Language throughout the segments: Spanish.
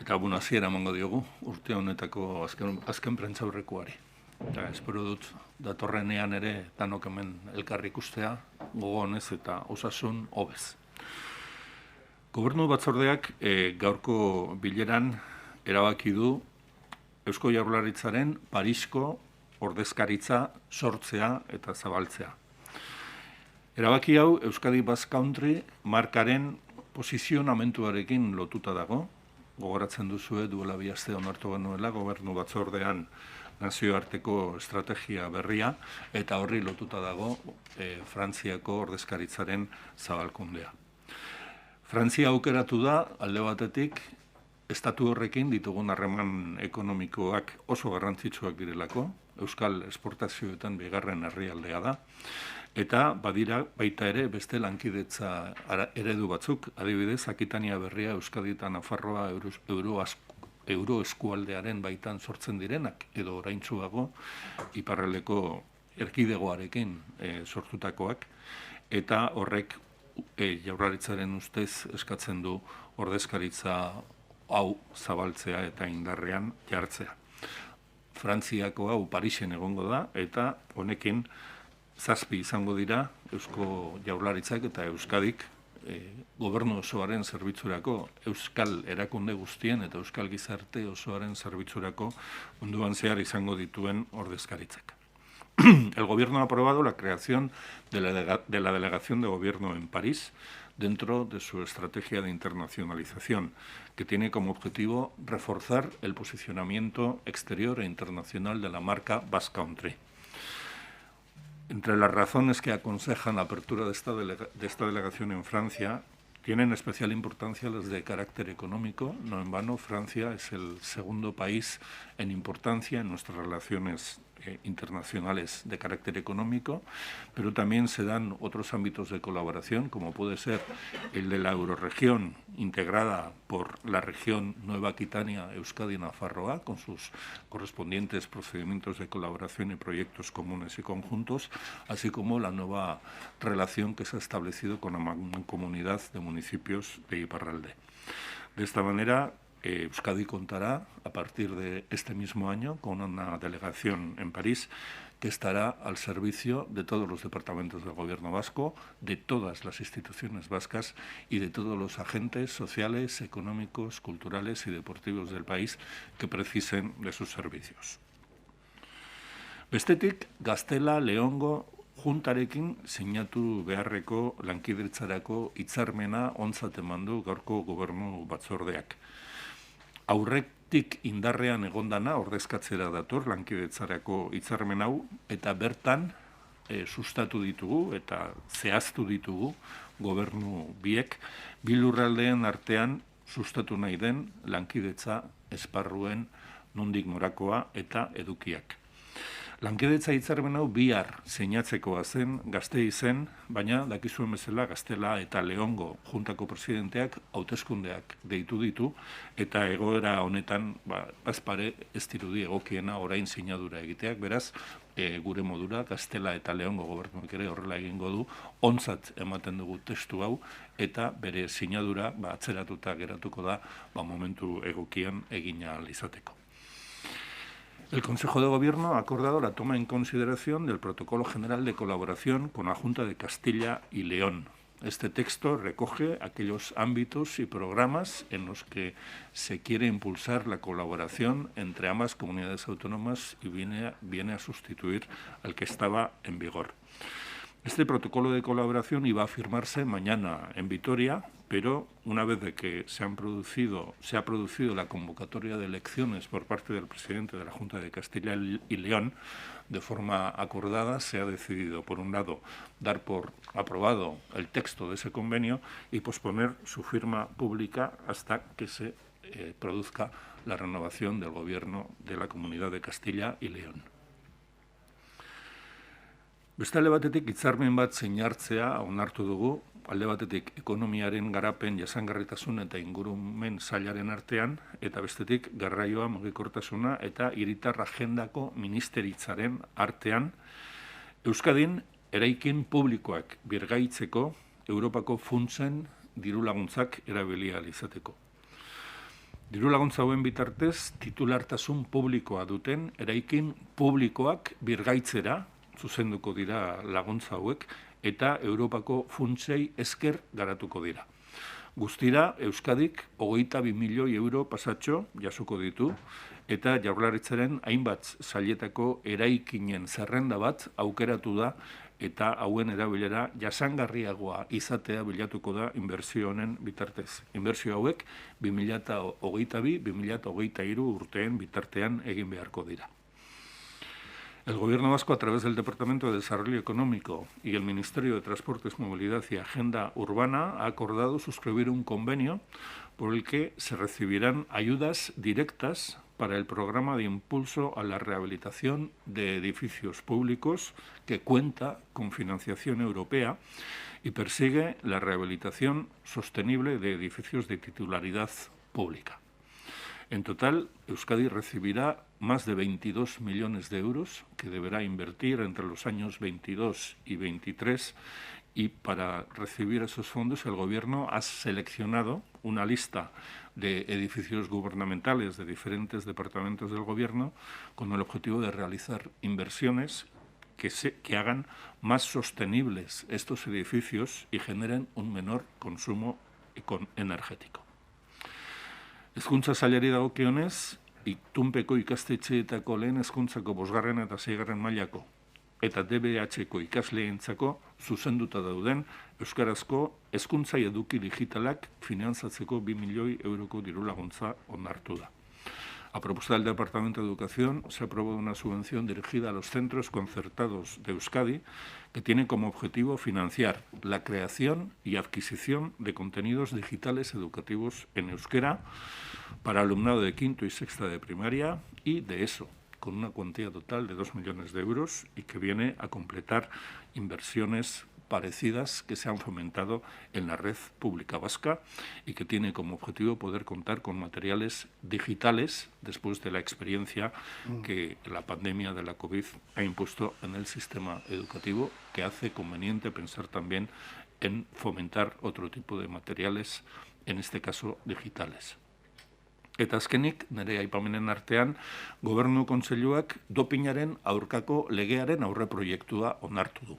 Eta hasiera emango diogu urte honetako azken prentsaurrekoari. Eta espero dut datorrenean ere danok hemen elkar ikustea, gogo honez eta osasun hobez. Gobernu batzordeak gaurko bileran erabaki du Eusko Jaurlaritzaren Parisko ordezkaritza sortzea eta zabaltzea. Erabaki hau Euskadi Basque Country markaren posizionamentuarekin lotuta dago. Gogoratzen duzue duela 2 aste onartu genuela gobernu batzordean nazioarteko estrategia berria eta horri lotuta dago Frantziako ordezkaritzaren zabalkundea. Frantzia aukeratu da alde batetik estatu horrekin ditugun harreman ekonomikoak oso garrantzitsuak direlako, euskal esportazioetan bigarren herrialdea da, eta badira baita ere beste lankidetza eredu batzuk, adibidez Akitania Berria, Euskadi eta Nafarroa euro eskualdearen baitan sortzen direnak, edo oraintsuago iparraldeko erkidegoarekin sortutakoak, eta horrek Jaurlaritzaren ustez eskatzen du ordezkaritza hau zabaltzea eta indarrean jartzea. Frantziako hau Parisen egongo da, eta honekin 7 izango dira Eusko Jaurlaritzak eta Euskadik gobernu osoaren zerbitzurako, euskal erakunde guztien eta euskal gizarte osoaren zerbitzurako munduan zehar izango dituen ordezkaritzak. El Gobierno ha aprobado la creación de la Delegación de Gobierno en París dentro de su estrategia de internacionalización, que tiene como objetivo reforzar el posicionamiento exterior e internacional de la marca Basque Country. Entre las razones que aconsejan la apertura de esta delegación en Francia, tienen especial importancia las de carácter económico. No en vano, Francia es el segundo país en importancia en nuestras relaciones internacionales de carácter económico, pero también se dan otros ámbitos de colaboración, como puede ser el de la eurorregión, integrada por la región Nueva Aquitania, Euskadi y Nafarroa, con sus correspondientes procedimientos de colaboración y proyectos comunes y conjuntos, así como la nueva relación que se ha establecido con la mancomunidad de municipios de Iparralde. De esta manera, Euskadi contará a partir de este mismo año con una delegación en París que estará al servicio de todos los departamentos del Gobierno vasco, de todas las instituciones vascas y de todos los agentes sociales, económicos, culturales y deportivos del país que precisen de sus servicios. Bestetik, Gaztela, Leongo, Juntarekin sinatu beharreko lankidetzarako hitzarmena ontzat eman du gaurko gobernu batzordeak. Aurretik indarrean egondana ordezkatzera dator lankidetzarako hitzarmen hau, eta bertan sustatu ditugu eta zehaztu ditugu gobernu biek bi lurraldeen artean sustatu nahi den lankidetza esparruen nondik norakoa eta edukiak. Lankidetza hitzarmen hau bihar sinatzekoa zen Gasteizen, baina dakizuen bezala Gaztela eta Leongo juntako presidenteak hauteskundeak deitu ditu, eta egoera honetan bazpare ez dirudi egokiena orain sinadura egiteak, beraz gure modura Gaztela eta Leongo gobernuak ere horrela egingo du, ontzat ematen dugu testu hau, eta bere sinadura atzeratuta geratuko da momentu egokian egin ahal izateko. El Consejo de Gobierno ha acordado la toma en consideración del Protocolo General de Colaboración con la Junta de Castilla y León. Este texto recoge aquellos ámbitos y programas en los que se quiere impulsar la colaboración entre ambas comunidades autónomas y viene a sustituir al que estaba en vigor. Este protocolo de colaboración iba a firmarse mañana en Vitoria, pero una vez de que se ha producido la convocatoria de elecciones por parte del presidente de la Junta de Castilla y León, de forma acordada se ha decidido, por un lado, dar por aprobado el texto de ese convenio y posponer su firma pública hasta que se produzca la renovación del gobierno de la Comunidad de Castilla y León. Bestale batetik hitzarmen bat sinartzea onartu dugu, alde batetik ekonomiaren garapen jasangarritasun eta ingurumen sailaren artean, eta bestetik garraioa, mugikortasuna eta hiritar agendako ministeritzaren artean, Euskadin eraikin publikoak birgaitzeko Europako funtsen diru laguntzak erabili ahal izateko. Diru laguntza hauen bitartez, titulartasun publikoa duten eraikin publikoak birgaitzera, zuzenduko dira laguntza hauek, eta Europako funtsei esker garatuko dira. Guztira, Euskadik 22 milioi euro pasatxo jasoko ditu, eta Jaurlaritzaren hainbat sailetako eraikinen zerrenda bat aukeratu da, eta hauen erabilera jasangarriagoa izatea bilatuko da inbertsio honen bitartez. Inbertsio hauek 2022-2023 urteen bitartean egin beharko dira. El Gobierno vasco, a través del Departamento de Desarrollo Económico y el Ministerio de Transportes, Movilidad y Agenda Urbana, ha acordado suscribir un convenio por el que se recibirán ayudas directas para el programa de impulso a la rehabilitación de edificios públicos que cuenta con financiación europea y persigue la rehabilitación sostenible de edificios de titularidad pública. En total, Euskadi recibirá más de 22 millones de euros que deberá invertir entre los años 22 y 23, y para recibir esos fondos el Gobierno ha seleccionado una lista de edificios gubernamentales de diferentes departamentos del Gobierno con el objetivo de realizar inversiones que hagan más sostenibles estos edificios y generen un menor consumo energético. Hezkuntza sailari dagokionez, itunpeko ikastetxeetako lehen hezkuntzako 5. eta 6. mailako eta DBH-ko ikasleentzako zuzenduta dauden euskarazko hezkuntza eduki digitalak finantzatzeko 2 milioi euroko dirulaguntza onartu da. A propuesta del Departamento de Educación se aprobó una subvención dirigida a los centros concertados de Euskadi que tiene como objetivo financiar la creación y adquisición de contenidos digitales educativos en euskera para alumnado de quinto y sexta de primaria y de ESO, con una cuantía total de 2 millones de euros y que viene a completar inversiones parecidas que se han fomentado en la red pública vasca y que tiene como objetivo poder contar con materiales digitales después de la experiencia que la pandemia de la COVID ha impuesto en el sistema educativo, que hace conveniente pensar también en fomentar otro tipo de materiales, en este caso digitales. Eta azkenik, nire aipamenen artean, Gobernu Kontseiluak dopinaren aurkako legearen aurreproiektua onartu du.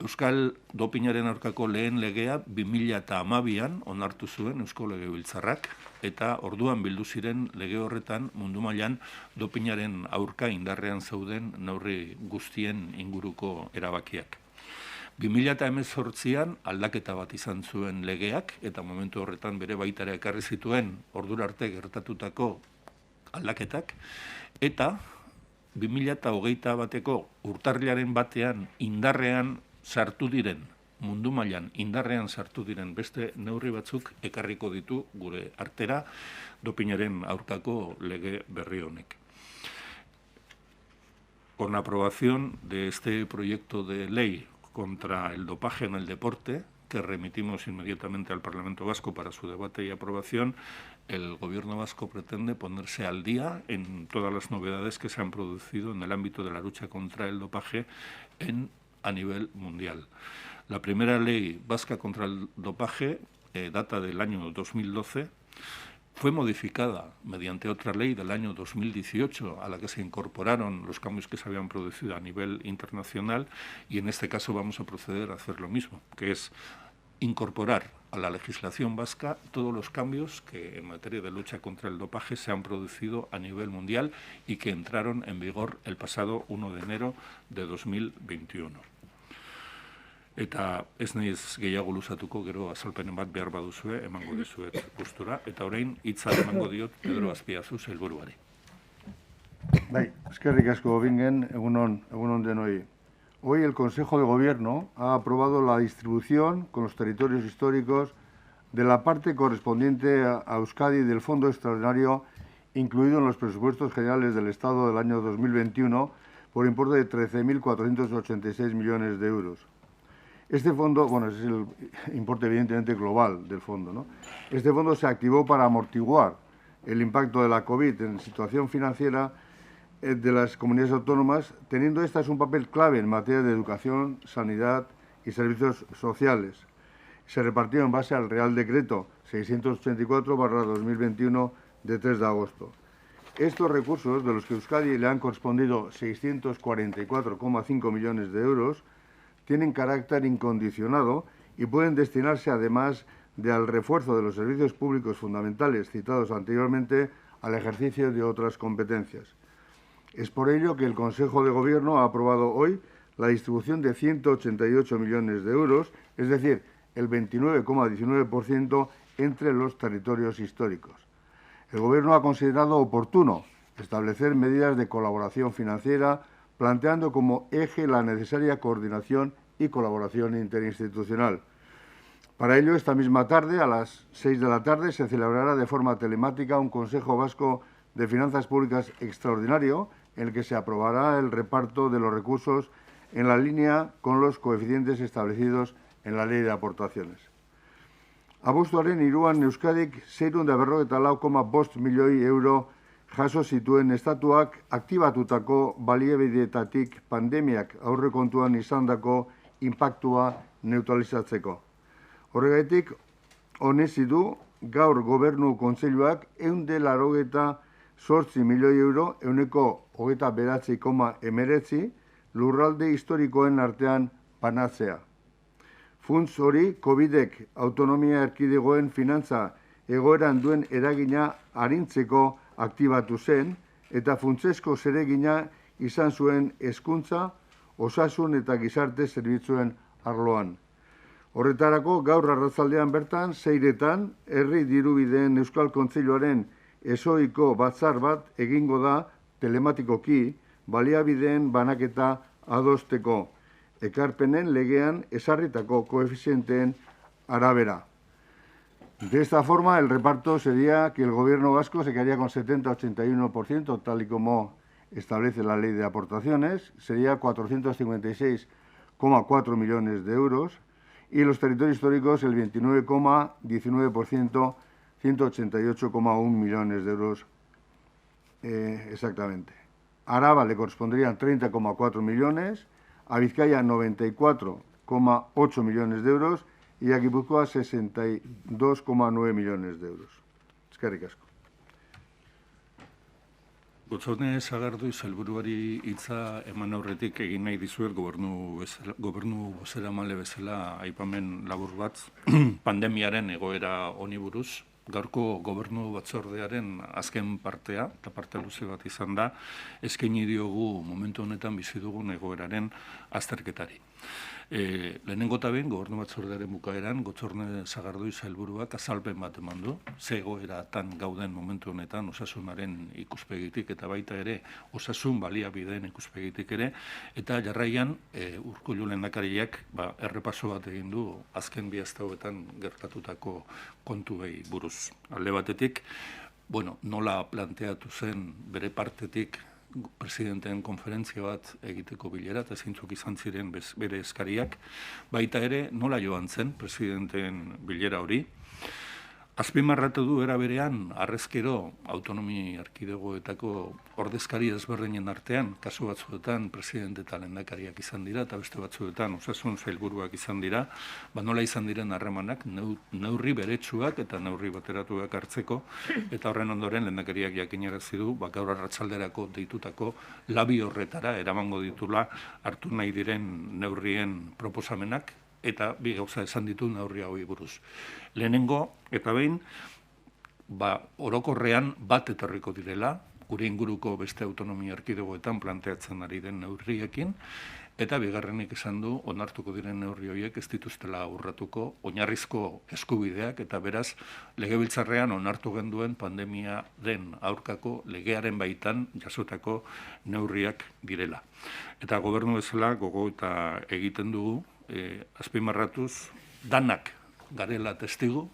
Euskal dopinaren aurkako lehen legea 2012an onartu zuen Eusko Legebiltzarrak, eta orduan bildu ziren lege horretan mundu mailan dopinaren aurka indarrean zeuden neurri guztien inguruko erabakiak. 2018an aldaketa bat izan zuen legeak, eta momentu horretan bere baitara ekarri zituen ordura arte gertatutako aldaketak, eta 2021ko urtarrilaren batean indarrean sartu diren, mundu mailan indarrean sartu diren beste neurri batzuk ekarriko ditu gure artera dopinaren aurkako lege berri honek. Con la aprobación de este proyecto de ley contra el dopaje en el deporte, que remitimos inmediatamente al Parlamento Vasco para su debate y aprobación, el Gobierno vasco pretende ponerse al día en todas las novedades que se han producido en el ámbito de la lucha contra el dopaje a nivel mundial. La primera ley vasca contra el dopaje data del año 2012, fue modificada mediante otra ley del año 2018 a la que se incorporaron los cambios que se habían producido a nivel internacional, y en este caso vamos a proceder a hacer lo mismo, que es incorporar a la legislación vasca todos los cambios que en materia de lucha contra el dopaje se han producido a nivel mundial y que entraron en vigor el pasado 1 de enero de 2021. Eta ez naiz gehiago luzatuko, gero azalpenen bat behar baduzue, emango dizuet gustura, eta orain hitza emango diot Pedro Azpiazu sailburuari. Bai, eskerrik asko bingen, egunon denoi. Hoy el Consejo de Gobierno ha aprobado la distribución con los territorios históricos de la parte correspondiente a Euskadi del Fondo Extraordinario incluido en los presupuestos generales del Estado del año 2021 por importe de 13.486 millones de euros. Este fondo, bueno, ese es el importe evidentemente global del fondo, ¿no? Este fondo se activó para amortiguar el impacto de la COVID en situación financiera de las comunidades autónomas, teniendo estas un papel clave en materia de educación, sanidad y servicios sociales. Se repartió en base al Real Decreto 684/2021 de 3 de agosto. Estos recursos, de los que Euskadi le han correspondido 644,5 millones de euros, tienen carácter incondicionado y pueden destinarse, además de al refuerzo de los servicios públicos fundamentales citados anteriormente, al ejercicio de otras competencias. Es por ello que el Consejo de Gobierno ha aprobado hoy la distribución de 188 millones de euros, es decir, el 29,19% entre los territorios históricos. El Gobierno ha considerado oportuno establecer medidas de colaboración financiera, planteando como eje la necesaria coordinación y colaboración interinstitucional. Para ello, esta misma tarde, a las 6 de la tarde, se celebrará de forma telemática un Consejo Vasco de Finanzas Públicas extraordinario, en el que se aprobará el reparto de los recursos en la línea con los coeficientes establecidos en la Ley de Aportaciones. Abuztuaren 3 Euskadik 654,5 milioi euro jaso zituen estatuak aktibatutako baliabideetatik pandemiak aurrekontuan izandako inpaktua neutralizatzeko. Horregatik, onetsi du gaur Gobernu Kontseiluak 198 milioi euro, 29,19 lurralde historikoen artean banatzea. Funts hori, COVID-ek autonomia erkidegoen finantza egoeran duen eragina arintzeko aktibatu zen, eta funtsezko zeregina izan zuen hezkuntza, osasun eta gizarte zerbitzuen arloan. Horretarako, gaur arratzaldean bertan, 6etan, herri dirubideen Euskal Kontseiluaren ezoiko batzar bat egingo da telematikoki baliabideen banaketa adosteko, ekarpenen legean ezarritako koefizienteen arabera. De esta forma, el reparto sería que el Gobierno vasco se quedaría con 70-81%, tal y como establece la Ley de Aportaciones, sería 456,4 millones de euros, y los territorios históricos el 29,19%, 188,1 millones de euros exactamente. A Araba le corresponderían 30,4 millones, a Vizcaya 94,8 millones de euros y a Guipúzcoa 62,9 millones de euros. Eskerrik asko. Gotzone Sagardui sailburuari hitza eman aurretik egin nahi dizuet gobernu bozeramale bezala aipamen labur bat pandemiaren egoera honi buruz. Gaurko gobernu batzordearen azken partea, eta parte luze bat izan da, eskaini diogu momentu honetan bizi dugun egoeraren azterketari. Lehenengo eta behin, gobernu batzordearen bukaeran, Gotzone Sagardui sailburuak azalpen bat eman du, ze egoeratan gauden momentu honetan osasunaren ikuspegitik eta baita ere osasun baliabideen ikuspegitik ere, eta jarraian Urkullu lehendakariak errepaso bat egin du azken bi hauetan gertatutako kontuei buruz. Alde batetik, nola planteatu zen bere partetik presidenteen konferentzia bat egiteko bilera, eta zeintzuk izan ziren bere eskariak, baita ere nola joan zen presidenteen bilera hori. Azpimarratu du era berean, harrezkero autonomi erkidegoetako ordezkari ezberdinen artean, kasu batzuetan presidente eta lehendakariak izan dira, eta beste batzuetan osasun sailburuak izan dira, nola izan diren harremanak neurri beretsuak eta neurri bateratuak hartzeko, eta horren ondoren lehendakariak jakinarazi du, gaur arratsalderako deitutako labi horretara eramango ditula hartu nahi diren neurrien proposamenak, eta bi gauza esan ditu neurri hauei buruz. Lehenengo, eta behin, orokorrean bat etorriko direla, gure inguruko beste autonomia erkidegoetan planteatzen ari den neurriekin, eta bigarrenik esan du, onartuko diren neurri horiek ez dituztela urratuko oinarrizko eskubideak, eta beraz, legebiltzarrean onartu genduen pandemia den aurkako legearen baitan jasotako neurriak direla. Eta gobernu bezala gogo eta egiten dugu, azpimarratuz, danak garela testigu,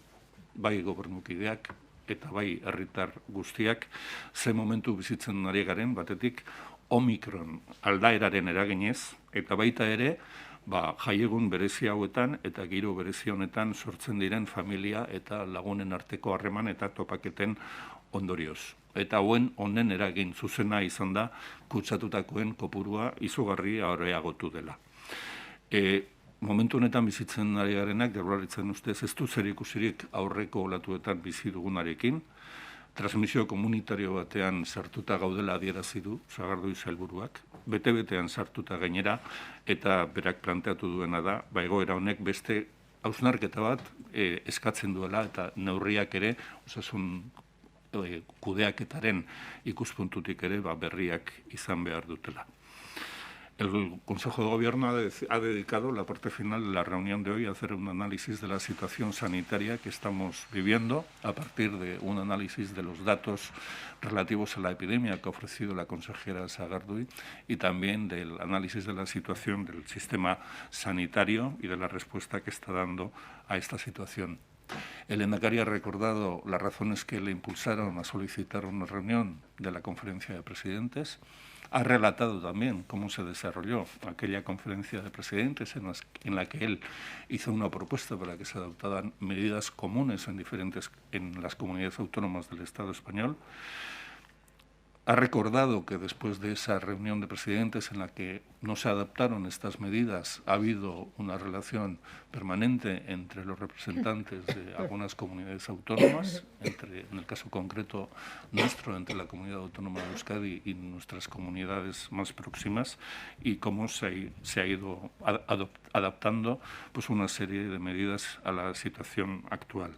bai gobernukideak eta bai herritar guztiak, ze momentu bizitzen ari garen, batetik Omikron aldaeraren eraginez, eta baita ere, jaiegun berezi hauetan eta giro berezi honetan sortzen diren familia eta lagunen arteko harreman eta topaketen ondorioz. Eta honen eragin zuzena izan da kutsatutakoen kopurua izugarri areagotu dela. momentu honetan bizitzen ari garenak, Jaurlaritzaren ustez, ez du zerikusirik aurreko olatuetan bizi dugunarekin, transmisio komunitario batean sartuta gaudela adierazi du Sagardui sailburuak, bete-betean sartuta gainera, eta berak planteatu duena da, egoera honek beste hausnarketa bat eskatzen duela, eta neurriak ere, osasun kudeaketaren ikuspuntutik ere, berriak izan behar dutela. El Consejo de Gobierno ha dedicado la parte final de la reunión de hoy a hacer un análisis de la situación sanitaria que estamos viviendo a partir de un análisis de los datos relativos a la epidemia que ha ofrecido la consejera Sagardui y también del análisis de la situación del sistema sanitario y de la respuesta que está dando a esta situación. El lehendakari ha recordado las razones que le impulsaron a solicitar una reunión de la Conferencia de Presidentes. Ha relatado también cómo se desarrolló aquella conferencia de presidentes en la que él hizo una propuesta para que se adoptaran medidas comunes en las comunidades autónomas del Estado español. Ha recordado que después de esa reunión de presidentes en la que no se adoptaron estas medidas, ha habido una relación permanente entre los representantes de algunas comunidades autónomas, en el caso concreto nuestro, entre la Comunidad Autónoma de Euskadi y nuestras comunidades más próximas, y cómo se ha ido adaptando una serie de medidas a la situación actual.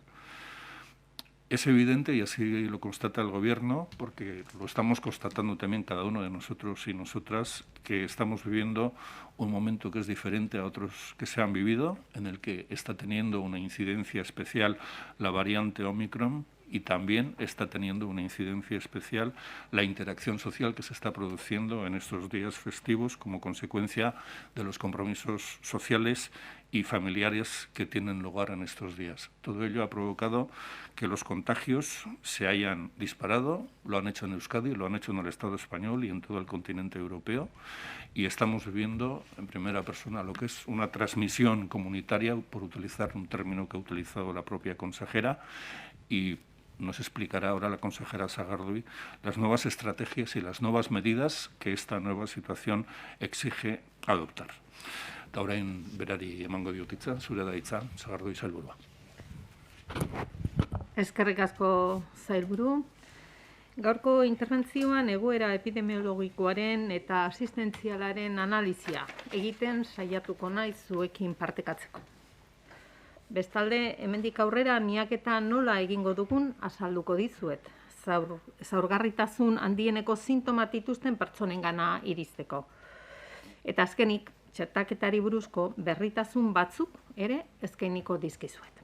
Es evidente, y así lo constata el Gobierno, porque lo estamos constatando también cada uno de nosotros y nosotras, que estamos viviendo un momento que es diferente a otros que se han vivido, en el que está teniendo una incidencia especial la variante Omicron, y también está teniendo una incidencia especial la interacción social que se está produciendo en estos días festivos como consecuencia de los compromisos sociales y familiares que tienen lugar en estos días. Todo ello ha provocado que los contagios se hayan disparado, lo han hecho en Euskadi, lo han hecho en el Estado español y en todo el continente europeo, y estamos viviendo en primera persona lo que es una transmisión comunitaria, por utilizar un término que ha utilizado la propia consejera, y nos explicará ahora la consejera Sagardui las nuevas estrategias y las nuevas medidas que esta nueva situación exige adoptar. Eta orain berari emango diot hitza, zure da hitza, Sagardui sailburua. Eskerrik asko sailburu. Gaurko interbentzioan egoera epidemiologikoaren eta asistentzialaren analisia egiten saiatuko naiz zuekin partekatzeko. Bestalde, hemendik aurrera miaketa nola egingo dugun azalduko dizuet, zaurgarritasun handieneko sintomak dituzten pertsonengana iristeko. Eta azkenik, txertaketari buruzko berritasun batzuk ere eskainiko dizkizuet.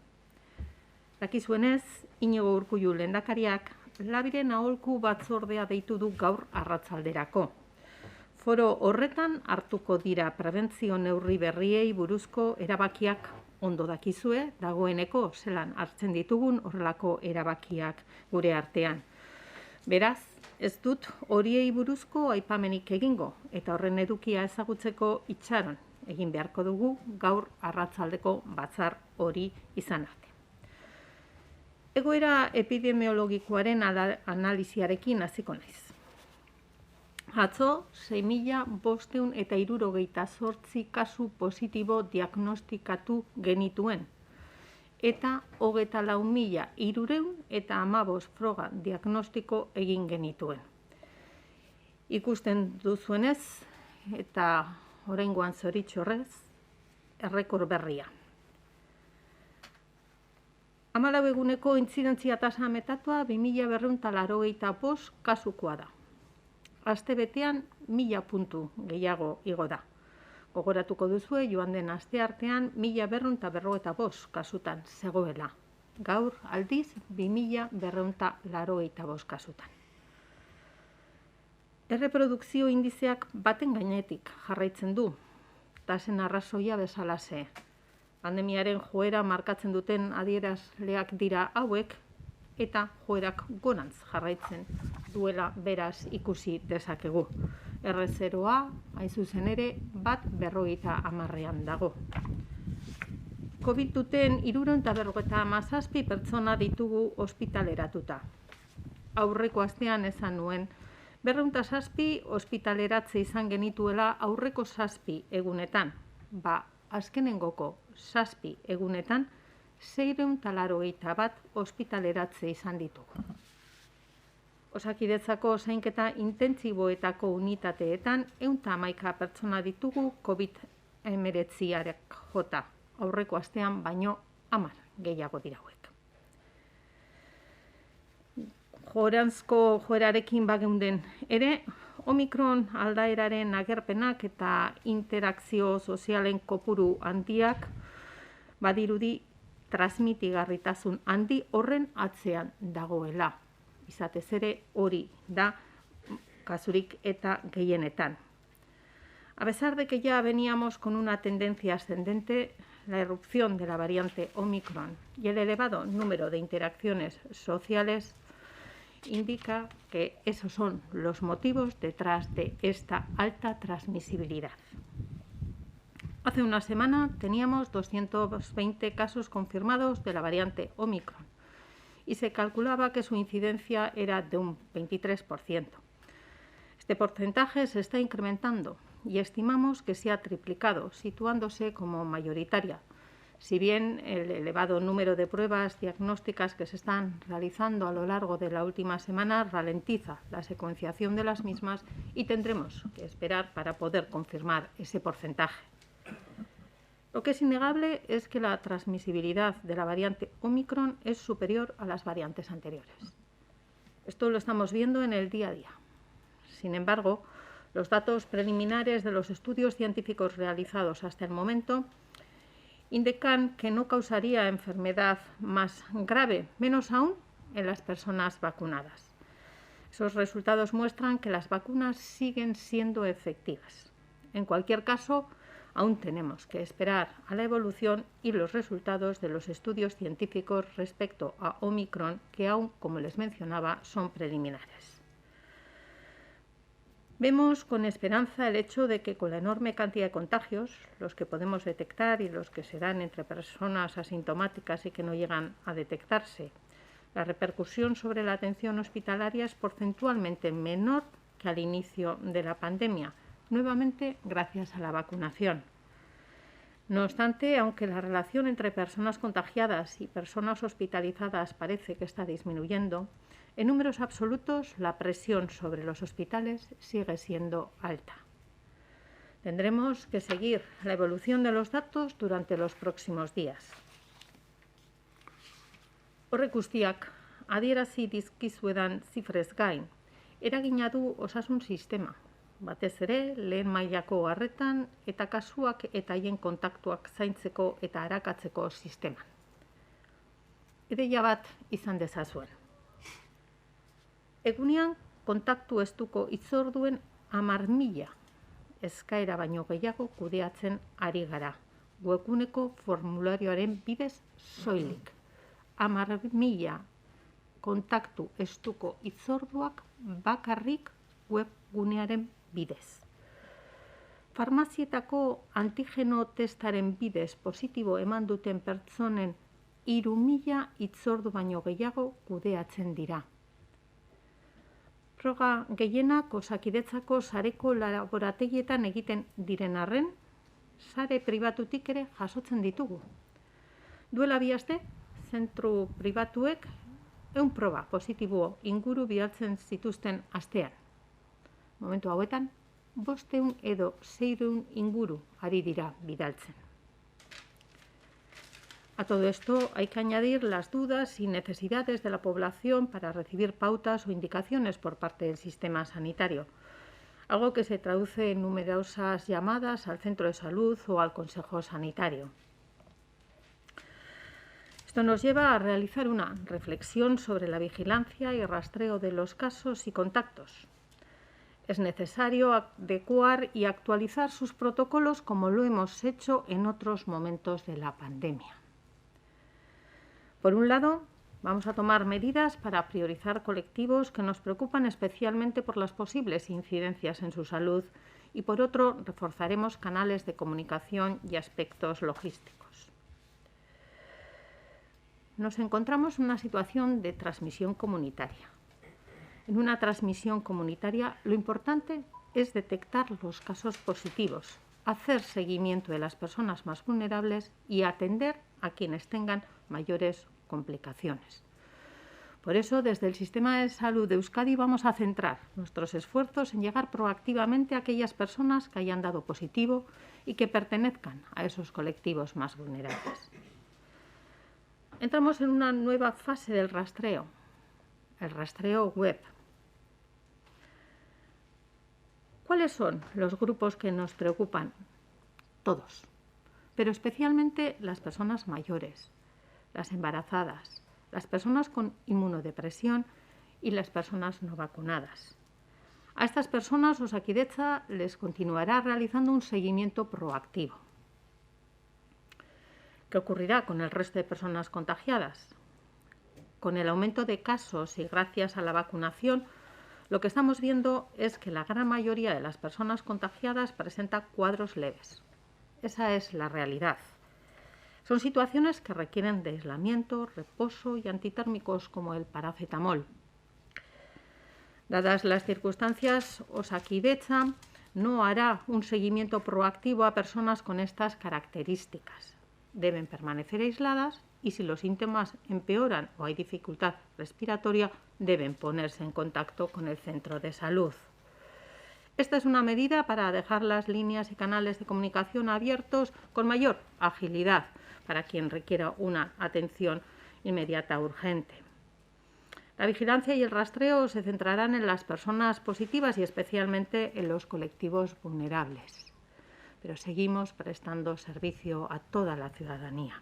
Dakizuenez, Iñigo Urkullu lehendakariak Labiren aholku batzordea deitu du gaur arratsalderako. Foro horretan hartuko dira prebentzio neurri berriei buruzko erabakiak. Ondo dakizue, dagoeneko zelan hartzen ditugun horrelako erabakiak gure artean. Beraz, ez dut horiei buruzko aipamenik egingo, eta horren edukia ezagutzeko itxaron egin beharko dugu gaur arratsaldeko batzar hori izan arte. Egoera epidemiologikoaren analiziarekin hasiko naiz. Atzo, 6.568 kasu positibo diagnostikatu genituen, eta 24.315 froga diagnostiko egin genituen. Ikusten duzuenez, eta oraingoan zoritxarrez, errekor berria. 14 eguneko intzidentzia tasa metatua 2.285 kasukoa da. Aste betean 1000 puntu gehiago igo da. Gogoratuko duzue joan den asteartean 1255 kasutan zegoela. Gaur aldiz 2285 kasutan. Erreprodukzio indizeak baten gainetik jarraitzen du. Tasen arrazoia bezalaxe. Pandemiaren joera markatzen duten adierazleak dira hauek, eta joerak gorantz jarraitzen duela beraz ikusi dezakegu. R0a, hain zuzen ere, 1,50 dago. COVID duten 357 pertsona ditugu ospitaleratuta. Aurreko astean esan nuen, 207 ospitaleratze izan genituela aurreko 7 egunetan. azkenengoko 7 egunetan 681 ospitaleratze izan ditugu. Osakidetzako zainketa intentsiboetako unitateetan 111 pertsona ditugu COVID-19 jota. Aurreko astean baino 10 gehiago dira hauek. Joranzko joerarekin bageunden ere, Omikron aldaeraren agerpenak eta interakzio sozialen kopuru handiak badirudi transmitigarritasun handi horren atzean dagoela. Izatez ere hori da kasurik eta gehienetan. A pesar de que ya veníamos con una tendencia ascendente, la irrupción de la variante Omicron y el elevado número de interacciones sociales indica que esos son los motivos detrás de esta alta transmisibilidad. Hace una semana teníamos 220 casos confirmados de la variante Omicron y se calculaba que su incidencia era de un 23%. Este porcentaje se está incrementando y estimamos que se ha triplicado, situándose como mayoritaria. Si bien el elevado número de pruebas diagnósticas que se están realizando a lo largo de la última semana ralentiza la secuenciación de las mismas y tendremos que esperar para poder confirmar ese porcentaje. Lo que es innegable es que la transmisibilidad de la variante Omicron es superior a las variantes anteriores. Esto lo estamos viendo en el día a día. Sin embargo, los datos preliminares de los estudios científicos realizados hasta el momento indican que no causaría enfermedad más grave, menos aún en las personas vacunadas. Esos resultados muestran que las vacunas siguen siendo efectivas. En cualquier caso, aún tenemos que esperar a la evolución y los resultados de los estudios científicos respecto a Omicron, que aún, como les mencionaba, son preliminares. Vemos con esperanza el hecho de que con la enorme cantidad de contagios, los que podemos detectar y los que se dan entre personas asintomáticas y que no llegan a detectarse, la repercusión sobre la atención hospitalaria es porcentualmente menor que al inicio de la pandemia, nuevamente gracias a la vacunación. No obstante, aunque la relación entre personas contagiadas y personas hospitalizadas parece que está disminuyendo, en números absolutos la presión sobre los hospitales sigue siendo alta. Tendremos que seguir la evolución de los datos durante los próximos días. Horrek guztiak adierazi dizkizuedan zifrez gain, eragina du osasun sistema, batez ere lehen mailako arretan eta kasuak eta haien kontaktuak zaintzeko eta arakatzeko sisteman. Ideia bat izan dezazuen. Egunean kontaktu estuko hitzorduen 10.000 eskaera baino gehiago kudeatzen ari gara. Webguneko formularioaren bidez soilik. 10.000 kontaktu estuko hitzorduak bakarrik webgunearen bidez. Farmazietako antigeno testaren bidez positibo eman duten pertsonen 3.000 hitzordu baino gehiago kudeatzen dira. Froga gehienak Osakidetzako sareko laborategietan egiten diren arren, sare pribatutik ere jasotzen ditugu. Duela 2 aste, zentru pribatuek 100 proba positibo inguru bidaltzen zituzten astean. Momentu hauetan, 500 edo 600 inguru ari dira bidaltzen. A todo esto hay que añadir las dudas y necesidades de la población para recibir pautas o indicaciones por parte del sistema sanitario, algo que se traduce en numerosas llamadas al centro de salud o al consejo sanitario. Esto nos lleva a realizar una reflexión sobre la vigilancia y rastreo de los casos y contactos. Es necesario adecuar y actualizar sus protocolos como lo hemos hecho en otros momentos de la pandemia. Por un lado, vamos a tomar medidas para priorizar colectivos que nos preocupan especialmente por las posibles incidencias en su salud y por otro, reforzaremos canales de comunicación y aspectos logísticos. Nos encontramos en una situación de transmisión comunitaria. En una transmisión comunitaria, lo importante es detectar los casos positivos, hacer seguimiento de las personas más vulnerables y atender a quienes tengan mayores complicaciones. Por eso, desde el Sistema de Salud de Euskadi vamos a centrar nuestros esfuerzos en llegar proactivamente a aquellas personas que hayan dado positivo y que pertenezcan a esos colectivos más vulnerables. Entramos en una nueva fase del rastreo, el rastreo web. ¿Cuáles son los grupos que nos preocupan? Todos, pero especialmente las personas mayores, las embarazadas, las personas con inmunodepresión y las personas no vacunadas. A estas personas Osakidetza les continuará realizando un seguimiento proactivo. ¿Qué ocurrirá con el resto de personas contagiadas? Con el aumento de casos y gracias a la vacunación, lo que estamos viendo es que la gran mayoría de las personas contagiadas presenta cuadros leves. Esa es la realidad. Son situaciones que requieren de aislamiento, reposo y antitérmicos como el paracetamol. Dadas las circunstancias, Osakidetza no hará un seguimiento proactivo a personas con estas características. Deben permanecer aisladas y si los síntomas empeoran o hay dificultad respiratoria, deben ponerse en contacto con el centro de salud. Esta es una medida para dejar las líneas y canales de comunicación abiertos con mayor agilidad para quien requiera una atención inmediata urgente. La vigilancia y el rastreo se centrarán en las personas positivas y especialmente en los colectivos vulnerables. Pero seguimos prestando servicio a toda la ciudadanía.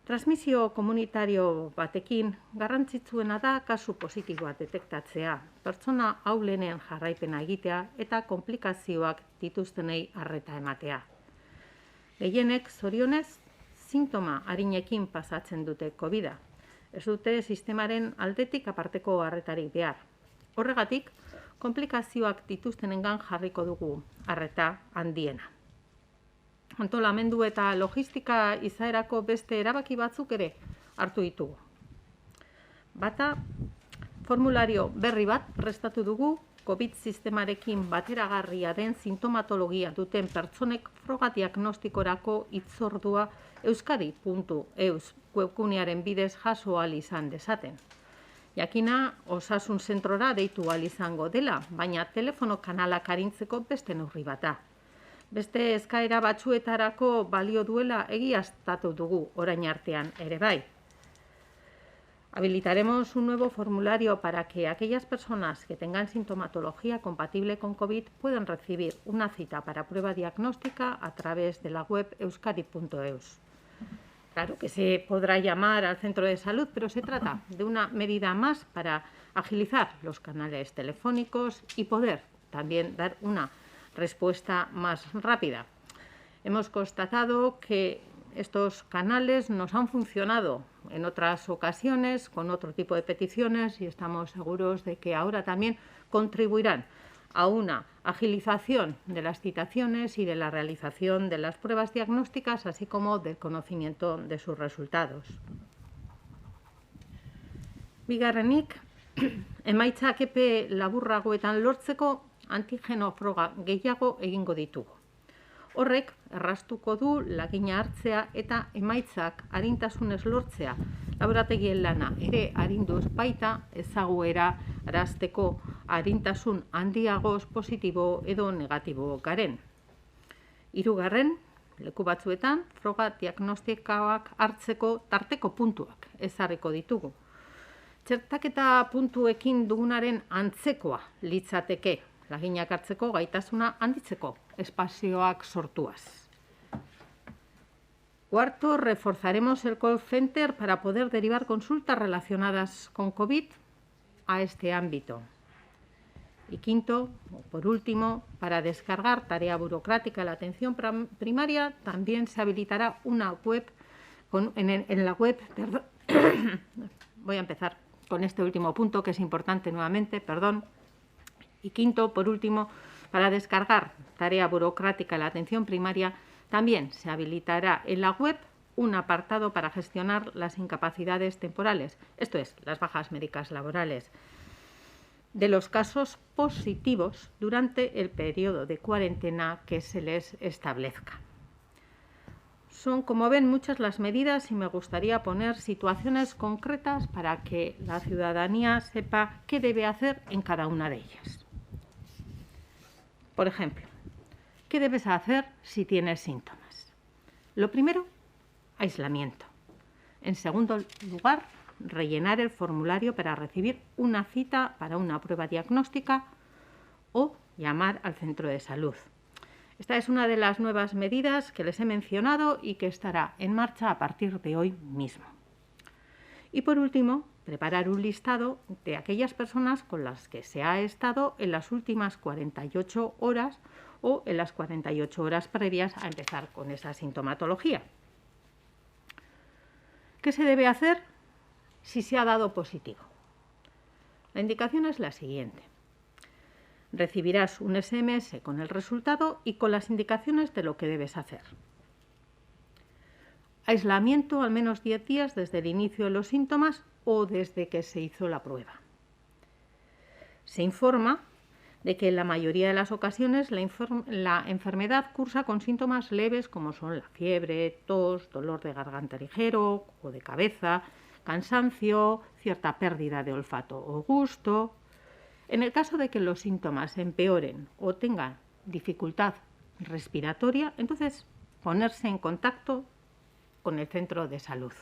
Transmisio komunitario batekin garrantzitsuena da kasu positiboak detektatzea, pertsona ahulenen jarraipena egitea eta konplikazioak dituztenei arreta ematea. Gehienek zorionez sintoma arinekin pasatzen dute COVID-a. Ez dute sistemaren aldetik aparteko arretarik behar. Horregatik, konplikazioak dituztenengan jarriko dugu arreta handiena. Antolamendu eta logistika izaerako beste erabaki batzuk ere hartu ditugu. Bata, formulario berri bat prestatu dugu COVID sistemarekin bateragarria den sintomatologia duten pertsonek froga diagnostikorako hitzordua euskadi.eus webgunearen bidez jaso ahal izan dezaten. Jakina osasun zentrora deitu ahal izango dela, baina telefono kanalak arintzeko beste neurri bata. Beste eskaera batzuetarako balio duela egiaztatu dugu orain artean ere bai. Habilitaremos un nuevo formulario para que aquellas personas que tengan sintomatología compatible con COVID puedan recibir una cita para prueba diagnóstica a través de la web euskadi.eus. Claro que se podrá llamar al centro de salud, pero se trata de una medida más para agilizar los canales telefónicos y poder también dar una respuesta más rápida. Hemos constatado que estos canales nos han funcionado en otras ocasiones con otro tipo de peticiones y estamos seguros de que ahora también contribuirán a una agilización de las citaciones y de la realización de las pruebas diagnósticas, así como del conocimiento de sus resultados. Bigarrenik, emaitzak epe laburragoetan lortzeko antigeno froga gehiago egingo ditugu. Horrek erraztuko du lagina hartzea eta emaitzak arintasunez lortzea. Laborategien lana ere arinduz baita ezaguera arazteko arintasun handiagoz positibo edo negatibo garen. Hirugarren, leku batzuetan froga diagnostikoak hartzeko tarteko puntuak ezarriko ditugu. Txertaketa puntuekin dugunaren antzekoa litzateke, laginak hartzeko gaitasuna handitzeko espazioak sortuaz. Cuarto, reforzaremos el call center para poder derivar consultas relacionadas con COVID a este ámbito. Y quinto, por último, para descargar tarea burocrática en la atención primaria, también se habilitará una web, en la web, perdón, voy a empezar con este último punto que es importante nuevamente, perdón. Y quinto, por último, para descargar tarea burocrática en la atención primaria, también se habilitará en la web un apartado para gestionar las incapacidades temporales, esto es, las bajas médicas laborales. de los casos positivos durante el periodo de cuarentena que se les establezca. Son, como ven, muchas las medidas y me gustaría poner situaciones concretas para que la ciudadanía sepa qué debe hacer en cada una de ellas. Por ejemplo, ¿qué debes hacer si tienes síntomas? Lo primero, aislamiento. En segundo lugar, rellenar el formulario para recibir una cita para una prueba diagnóstica o llamar al centro de salud. Esta es una de las nuevas medidas que les he mencionado y que estará en marcha a partir de hoy mismo. Y por último, preparar un listado de aquellas personas con las que se ha estado en las últimas 48 horas o en las 48 horas previas a empezar con esa sintomatología. ¿Qué se debe hacer si se ha dado positivo? La indicación es la siguiente. Recibirás un SMS con el resultado y con las indicaciones de lo que debes hacer. Aislamiento al menos 10 días desde el inicio de los síntomas o desde que se hizo la prueba. Se informa de que en la mayoría de las ocasiones la enfermedad cursa con síntomas leves como son la fiebre, tos, dolor de garganta ligero o de cabeza, cansancio, cierta pérdida de olfato o gusto. En el caso de que los síntomas empeoren o tengan dificultad respiratoria, entonces ponerse en contacto con el centro de salud.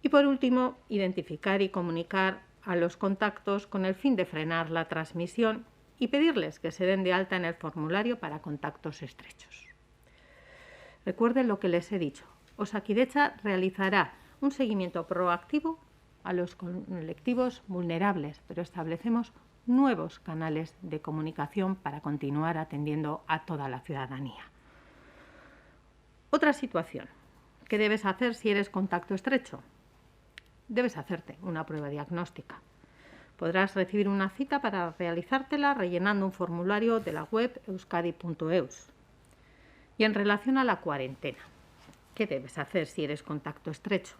Y por último, identificar y comunicar a los contactos con el fin de frenar la transmisión y pedirles que se den de alta en el formulario para contactos estrechos. Recuerden lo que les he dicho. Osakidetza realizará un seguimiento proactivo a los colectivos vulnerables, pero establecemos nuevos canales de comunicación para continuar atendiendo a toda la ciudadanía. Otra situación. ¿Qué debes hacer si eres contacto estrecho? Debes hacerte una prueba diagnóstica. Podrás recibir una cita para realizártela rellenando un formulario de la web euskadi.eus. Y en relación a la cuarentena, ¿qué debes hacer si eres contacto estrecho?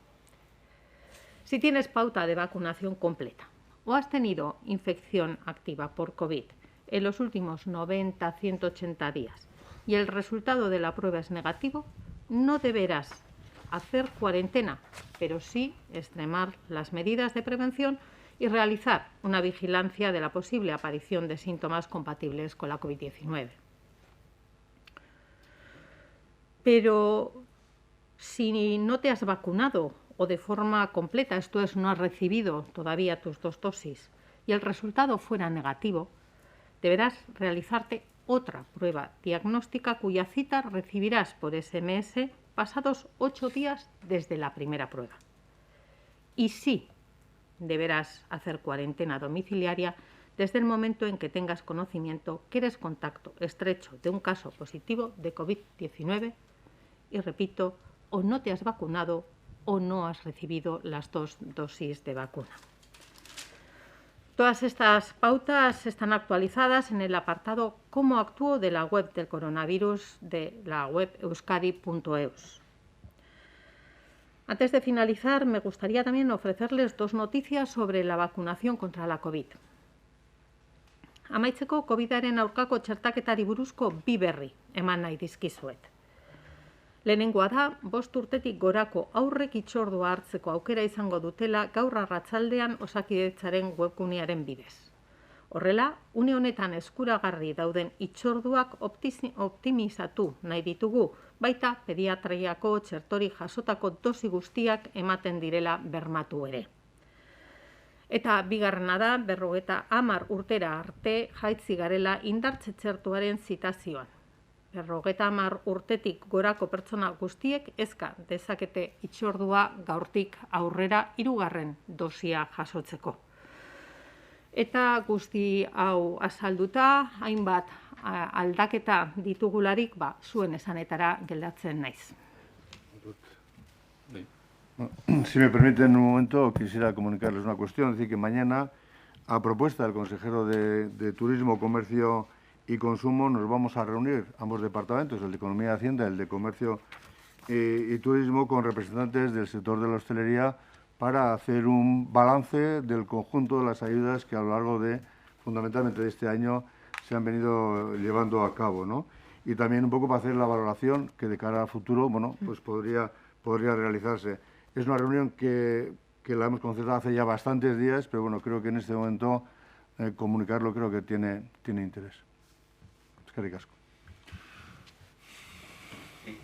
Si tienes pauta de vacunación completa o has tenido infección activa por COVID en los últimos 90-180 días y el resultado de la prueba es negativo, no deberás hacer cuarentena, pero sí extremar las medidas de prevención y realizar una vigilancia de la posible aparición de síntomas compatibles con la COVID-19. Pero si no te has vacunado o de forma completa, esto es, no has recibido todavía tus 2 dosis y el resultado fuera negativo, deberás realizarte otra prueba diagnóstica cuya cita recibirás por SMS pasados 8 días desde la primera prueba. Y sí, deberás hacer cuarentena domiciliaria desde el momento en que tengas conocimiento que eres contacto estrecho de un caso positivo de COVID-19 y, repito, o no te has vacunado o no has recibido las 2 dosis de vacuna. Todas estas pautas están actualizadas en el apartado Cómo actúo de la web del coronavirus de la web euskadi.eus. Antes de finalizar, me gustaría también ofrecerles 2 noticias sobre la vacunación contra la COVID. Amaitzeko COVID-aren aurkako txertaketari buruzko 2 berri eman nahi dizkizuet. Lehenengoa da, 5 urtetik gorako aurrek hitzordua hartzeko aukera izango dutela gaur arratsaldean Osakidetzaren webgunearen bidez. Horrela, une honetan eskuragarri dauden hitzorduak optimizatu nahi ditugu, baita pediatriako txertori jasotako dosi guztiak ematen direla bermatu ere. Eta bigarrena da, 50 urtera arte jaitsi garela indartze txertuaren zitazioan. 50 urtetik gorako pertsona guztiek eska dezakete hitzordua gaurtik aurrera 3. dosia jasotzeko. Eta guzti hau azalduta, hainbat aldaketa ditugularik, zuen esanetara geldatzen naiz. Si me permiten un momento, quisiera comunicarles una cuestión. Es decir, que mañana, a propuesta del consejero de Turismo, Comercio y Consumo, nos vamos a reunir ambos departamentos, el de Economía y Hacienda, el de Comercio y Turismo, con representantes del sector de la hostelería para hacer un balance del conjunto de las ayudas que a lo largo de, fundamentalmente de este año, se han venido llevando a cabo, ¿no? Y también un poco para hacer la valoración que de cara al futuro, bueno, pues podría realizarse. Es una reunión que la hemos concertado hace ya bastantes días, pero bueno, creo que en este momento comunicarlo creo que tiene interés. Eskerrik asko. Sí,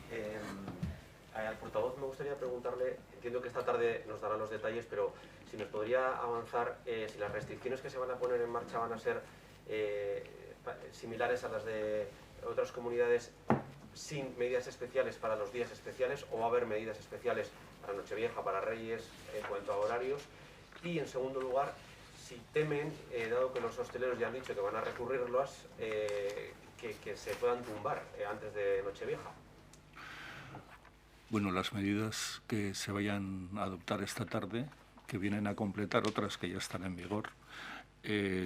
al portavoz me gustaría preguntarle, entiendo que esta tarde nos dará los detalles, pero si nos podría avanzar si las restricciones que se van a poner en marcha van a ser similares a las de otras comunidades sin medidas especiales para los días especiales, o va a haber medidas especiales para Nochevieja, para Reyes, en cuanto a horarios. Y en segundo lugar, si temen, dado que los hosteleros ya han dicho que van a recurrirlas, que se puedan tumbar antes de Nochevieja. Bueno, las medidas que se vayan a adoptar esta tarde, que vienen a completar otras que ya están en vigor,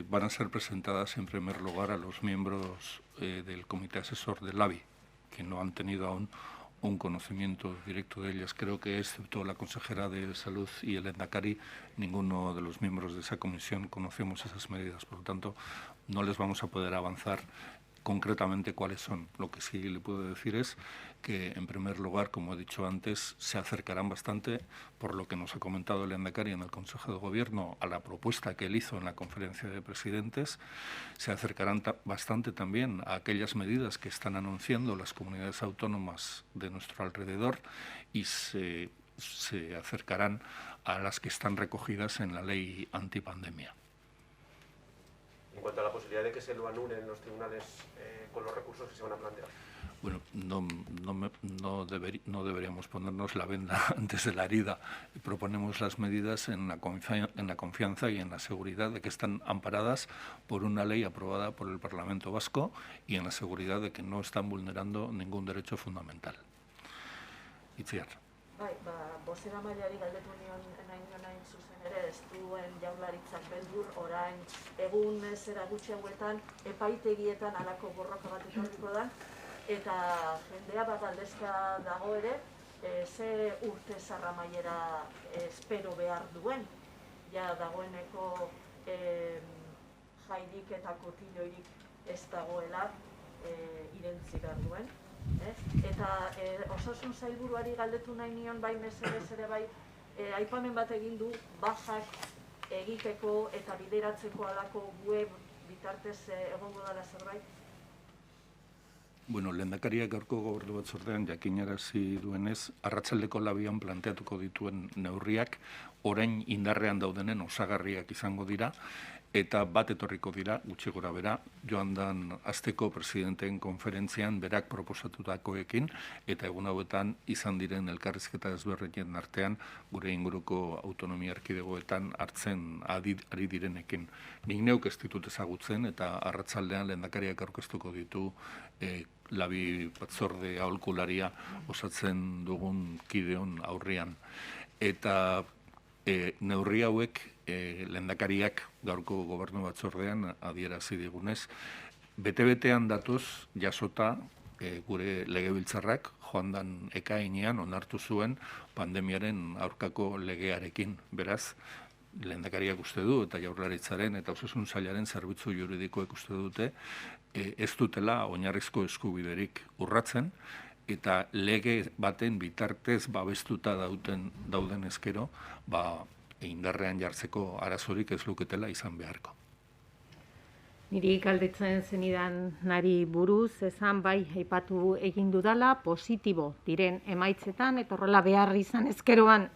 van a ser presentadas en primer lugar a los miembros del Comité Asesor del ABI, que no han tenido aún un conocimiento directo de ellas. Creo que, excepto la consejera de Salud y el Lehendakari, ninguno de los miembros de esa comisión conocemos esas medidas. Por lo tanto, no les vamos a poder avanzar concretamente cuáles son. Lo que sí le puedo decir es que, en primer lugar, como he dicho antes, se acercarán bastante, por lo que nos ha comentado el Lehendakari en el Consejo de Gobierno, a la propuesta que él hizo en la Conferencia de Presidentes. Se acercarán bastante también a aquellas medidas que están anunciando las comunidades autónomas de nuestro alrededor, y se acercarán a las que están recogidas en la ley antipandemia. En cuanto a la posibilidad de que se lo anulen los tribunales con los recursos que se van a plantear. Bueno, no deberíamos ponernos la venda antes de la herida. Proponemos las medidas en la confianza y en la seguridad de que están amparadas por una ley aprobada por el Parlamento Vasco, y en la seguridad de que no están vulnerando ningún derecho fundamental. Itziar. Bai, bozeramaileari galdetu nion hain zuzen ere, ez duen Jaurlaritzak beldur orain egun zera gutxi hauetan epaitegietan halako borroka bat etorriko da, eta jendea bat galdezka dago ere, ze urte zarramaiera espero behar duen, ja dagoeneko jairik eta kotiloirik ez dagoela irentzi behar duen. Eta osasun sailburuari galdetu nahi nion, bai mesedez ere bai, aipamen bat egin du bajak egiteko eta bideratzeko alako web bitartez egongo dela zerbait? Bueno, Lehendakariak gaurko Gobernu Batzordean jakinarazi duenez, arratsaldeko labian planteatuko dituen neurriak orain indarrean daudenen osagarriak izango dira, eta bat etorriko dira, gutxi gora bera, joan dan asteko presidenteen konferentzian berak proposatutakoekin, eta egun hauetan izan diren elkarrizketa ezberdinen artean gure inguruko autonomia erkidegoetan hartzen ari direnekin. Nik neuk ez ditut ezagutzen, eta arratsaldean Lehendakariak aurkeztuko ditu labi batzorde aholkularia osatzen dugun kideon aurrean. Eta neurri hauek Lehendakariak gaurko Gobernu Batzordean adierazi digunez, bete-betean datoz jasota gure legebiltzarrak joan dan ekainean onartu zuen pandemiaren aurkako legearekin. Beraz, Lehendakariak uste du, eta Jaurlaritzaren eta Osasun Sailaren zerbitzu juridikoek uste dute, ez dutela oinarrizko eskubiderik urratzen, eta lege baten bitartez babestuta dauden ezkero, indarrean jartzeko arazorik ez luketela izan beharko. Niri galdetzen zenidan nari buruz, esan bai aipatu egin dudala, positibo diren emaitzetan, eta horrela behar izan ezkeroan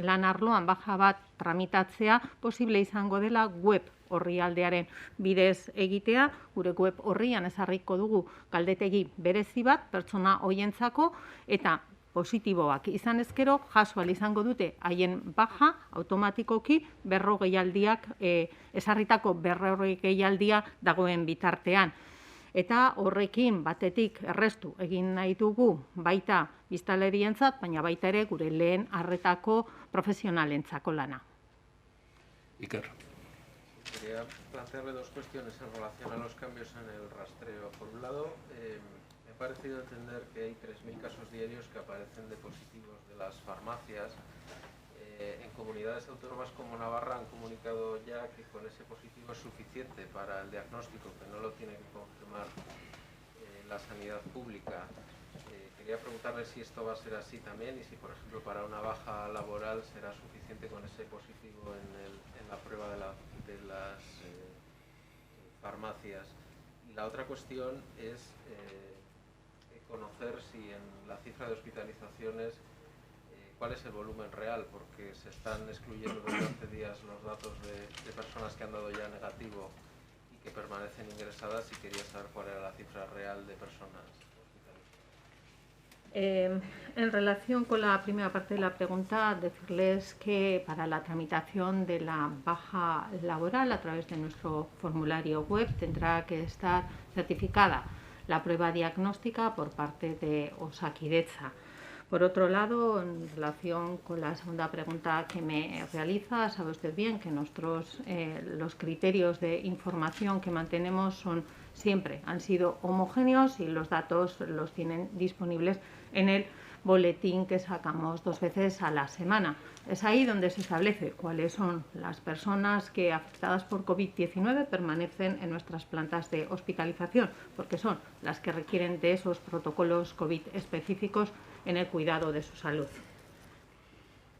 lan arloan baja bat tramitatzea posible izango dela web orrialdearen bidez egitea. Gure web orrian ezarriko dugu galdetegi berezi bat pertsona hoientzako, eta positiboak izan ezkero jaso ahal izango dute haien baja automatikoki berrogeialdiak ezarritako berrogeialdia dagoen bitartean. Eta horrekin batetik errestu egin nahi dugu baita biztanlerientzat, baina baita ere gure lehen arretako profesionalentzako lana. Iker. Quería plantearle dos cuestiones en relación a los cambios en el rastreo. Por un lado, me ha parecido entender que hay 3.000 casos diarios que aparecen de positivos de las farmacias. En comunidades autónomas como Navarra han comunicado ya que con ese positivo es suficiente para el diagnóstico, que no lo tiene que confirmar la sanidad pública. Quería preguntarle si esto va a ser así también y si, por ejemplo, para una baja laboral será suficiente con ese positivo en la prueba de las farmacias. Y la otra cuestión es conocer si en la cifra de hospitalizaciones cuál es el volumen real, porque se están excluyendo desde hace días los datos de personas que han dado ya negativo y que permanecen ingresadas, y quería saber cuál era la cifra real de personas hospitalizadas. En relación con la primera parte de la pregunta, decirles que para la tramitación de la baja laboral a través de nuestro formulario web tendrá que estar certificada la prueba diagnóstica por parte de Osakidetza. Por otro lado, en relación con la segunda pregunta que me realiza, sabe usted bien que los criterios de información que mantenemos siempre han sido homogéneos y los datos los tienen disponibles en el boletín que sacamos 2 veces a la semana. Es ahí donde se establece cuáles son las personas que, afectadas por COVID-19, permanecen en nuestras plantas de hospitalización, porque son las que requieren de esos protocolos COVID específicos en el cuidado de su salud.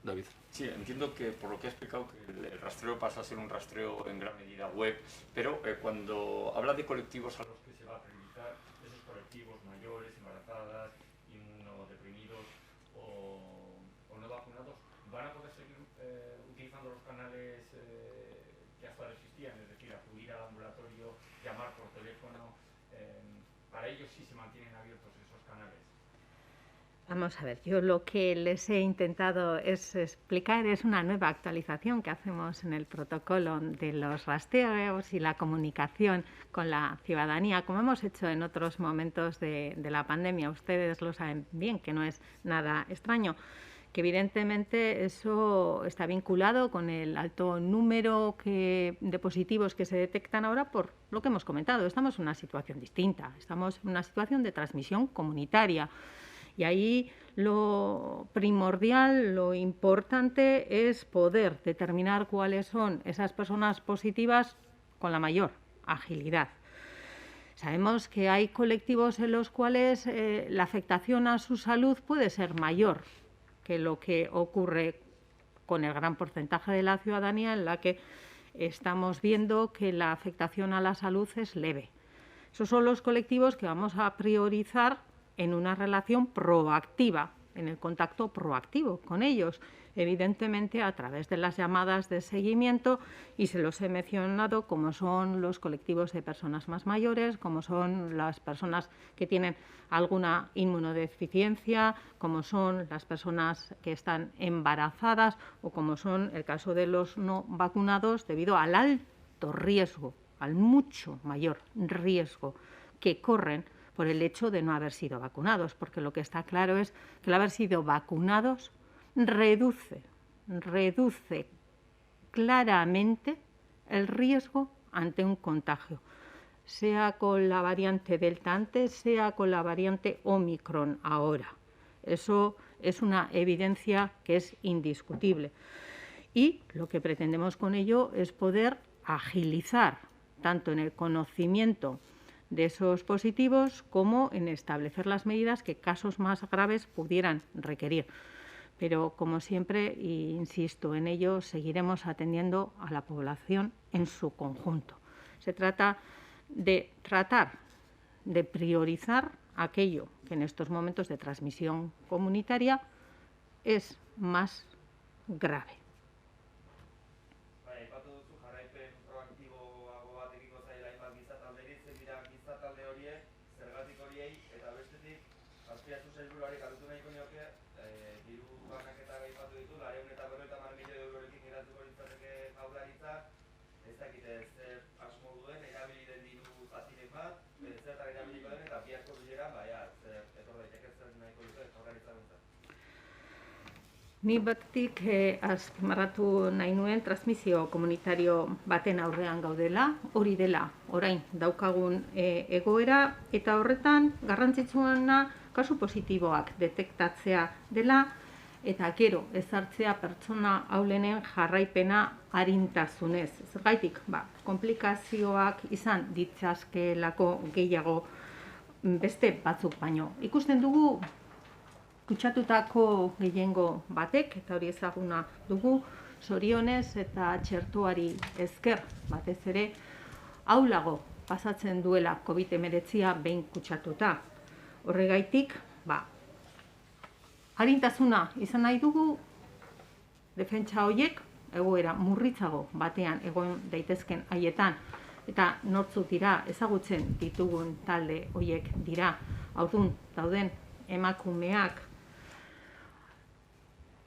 David. Sí, entiendo que por lo que ha explicado que el rastreo pasa a ser un rastreo en gran medida web, pero cuando habla de colectivos a los que se va a priorizar, esos colectivos mayores, embarazadas, inmunodeprimidos o no vacunados, ¿van a poder seguir utilizando los canales que hasta ahora existían? Es decir, acudir al ambulatorio, llamar por teléfono. Para ellos sí se mantienen abiertos esos canales. Vamos a ver, yo lo que les he intentado es explicar es una nueva actualización que hacemos en el protocolo de los rastreos y la comunicación con la ciudadanía, como hemos hecho en otros momentos de la pandemia. Ustedes lo saben bien, que no es nada extraño, que evidentemente eso está vinculado con el alto número de positivos que se detectan ahora por lo que hemos comentado. Estamos en una situación distinta, estamos en una situación de transmisión comunitaria. Y ahí lo primordial, lo importante es poder determinar cuáles son esas personas positivas con la mayor agilidad. Sabemos que hay colectivos en los cuales la afectación a su salud puede ser mayor que lo que ocurre con el gran porcentaje de la ciudadanía, en la que estamos viendo que la afectación a la salud es leve. Esos son los colectivos que vamos a priorizar en una relación proactiva, en el contacto proactivo con ellos, evidentemente a través de las llamadas de seguimiento, y se los he mencionado, como son los colectivos de personas más mayores, como son las personas que tienen alguna inmunodeficiencia, como son las personas que están embarazadas o como son el caso de los no vacunados, debido al alto riesgo, al mucho mayor riesgo que corren por el hecho de no haber sido vacunados, porque lo que está claro es que el haber sido vacunados reduce claramente el riesgo ante un contagio, sea con la variante Delta antes, sea con la variante Omicron ahora. Eso es una evidencia que es indiscutible. Y lo que pretendemos con ello es poder agilizar tanto en el conocimiento de esos positivos como en establecer las medidas que casos más graves pudieran requerir. Pero, como siempre, insisto en ello, seguiremos atendiendo a la población en su conjunto. Se trata de priorizar aquello que en estos momentos de transmisión comunitaria es más grave. Ni batik azpimarratu nahi nuen transmisio komunitario baten aurrean gaudela, hori dela orain daukagun egoera, eta horretan garrantzitsuena kasu positiboak detektatzea dela, eta gero ezartzea pertsona aulenen jarraipena arintasunez. Zergaitik, komplikazioak izan ditzazkeelako gehiago beste batzuk baino. Ikusten dugu kutsatutako gehiengo batek, eta hori ezaguna dugu, zorionez eta txertoari esker batez ere, ahulago pasatzen duela COVID-19 behin kutsatuta. Horregaitik, arintasuna izan nahi dugu, defentsa horiek egoera murritzago batean egon daitezken haietan, eta nortzuk dira ezagutzen ditugun talde horiek dira, haudun dauden emakumeak,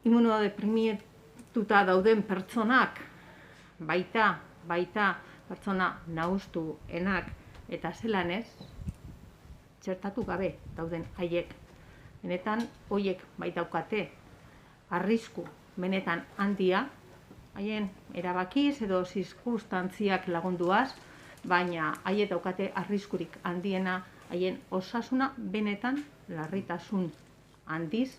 immunodeprimituta dauden pertsonak, baita pertsona nagustuenak, eta zelan ez, txertatu gabe dauden haiek. Benetan, horiek baitaukate arrisku benetan handia, haien erabakiz edo zirkunstantziak lagunduaz, baina haiek daukate arriskurik handiena, haien osasuna benetan larritasun handiz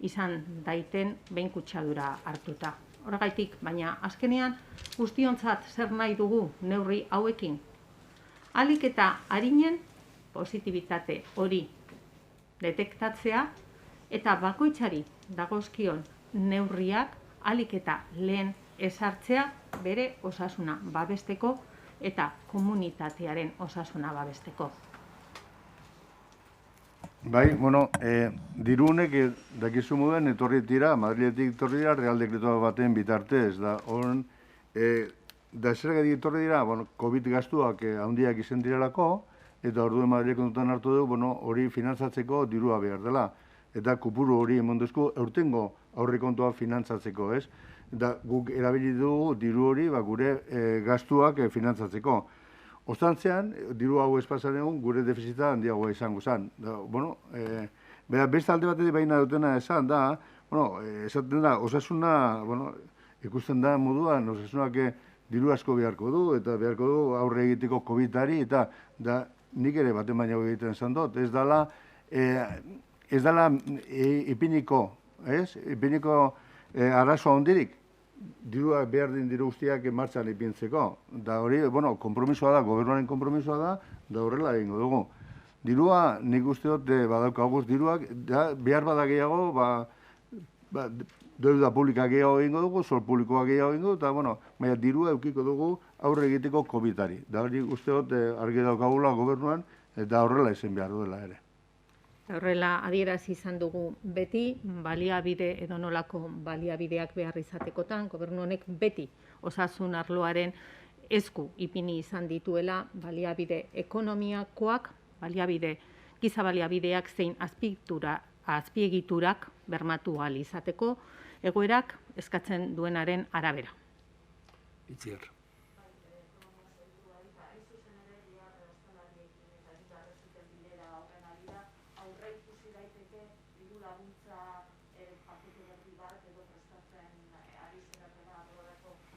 izan daiten behin kutsadura hartuta. Horregaitik, baina azkenean guztiontzat zer nahi dugu neurri hauekin. Ahalik eta arinen positibitate hori detektatzea eta bakoitzari dagozkion neurriak ahalik eta lehen ezartzea bere osasuna babesteko eta komunitatearen osasuna babesteko. Bai, dirunek dakizu moduen etorri dira, Madriletik etorri dira, Real Dekretu baten bitartez. Da zergatik etorri dira, COVID gastuak handiak izan direlako, eta orduen Madrilek kontutan hartu du, hori finantzatzeko dirua behar dela. Eta kupuru hori emonduzko eurtengo aurrekontua finantzatzeko, ez? Eta guk erabili dugu diru hori gure gastuak finantzatzeko. Ostantzean, diru hau espazaren egun, gure defizita handiagoa izango zen. Beste alde batetik baina dutena esan da, esaten da, osasuna, ikusten da moduan, osasunak diru asko beharko du, eta beharko du aurre egiteko COVID-ari, eta nik ere baten baina egiten esan dut. Ez dala ipiniko arazoa hondirik, diruak behar den diru guztiak martxan ipintzeko. Da hori, konpromisoa da, gobernuaren konpromisoa da, da horrela egingo dugu. Dirua, nik uste dut, badaukaguz diruak, behar bada gehiago, deuda publika gehiago egingo dugu, zor publikoa gehiago egingo dugu, eta, baina dirua eukiko dugu aurre egiteko COVID-ari. Da hori uste dut, argi daukagula gobernuan, eta horrela izan behar duela ere. Horrela adierazi izan dugu beti, baliabide edo nolako baliabideak behar izatekotan, gobernu honek beti osasun arloaren esku ipini izan dituela baliabide ekonomiakoak, giza baliabideak zein azpiegiturak bermatu ahal izateko, egoerak eskatzen duenaren arabera. Itziar.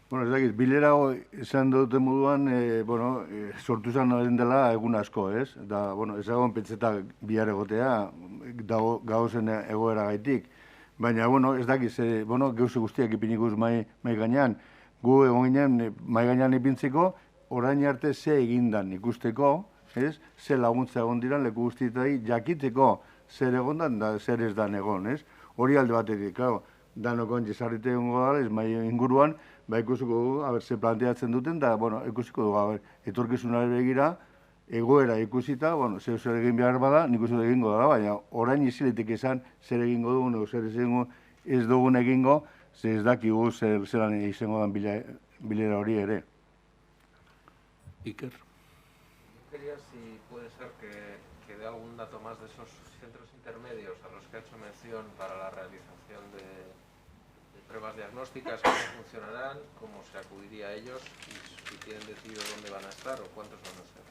Ez dakit, bilera esan duten moduan, sortu izan dela egun asko, ez? Da, ez egon pentseta bihar egotea, gauzen egoera gaitik. Baina, ez dakit, gauze guztiak ipiniko mai gainean, gu egon ginen mai gainean ipintzeko, orain arte ze egindan ikusteko, ez? Ze laguntza egon diran leku guztietai jakiteko zer egondan da zer ez dan egon, ez? Hori alde batetik, klaro, danokon jesarrite egongo da, ez mai inguruan, ikusiko dugu, ze planteatzen duten, da, ikusiko dugu, etorkizunari begira, egoera ikusita, zer egin behar bada, nik uste egingo da, baina orain iziletik esan zer egingo dugun, edo zer ez dugun egingo, zer ez dakigu zelan izango dan bilera hori ere. Iker. Yo quería, si puede ser, que dé algún dato más de esos centros intermedios a los que ha hecho mención para la realización de pruebas diagnósticas, cómo funcionarán, cómo se acudiría a ellos y si tienen decidido dónde van a estar o cuántos van a ser.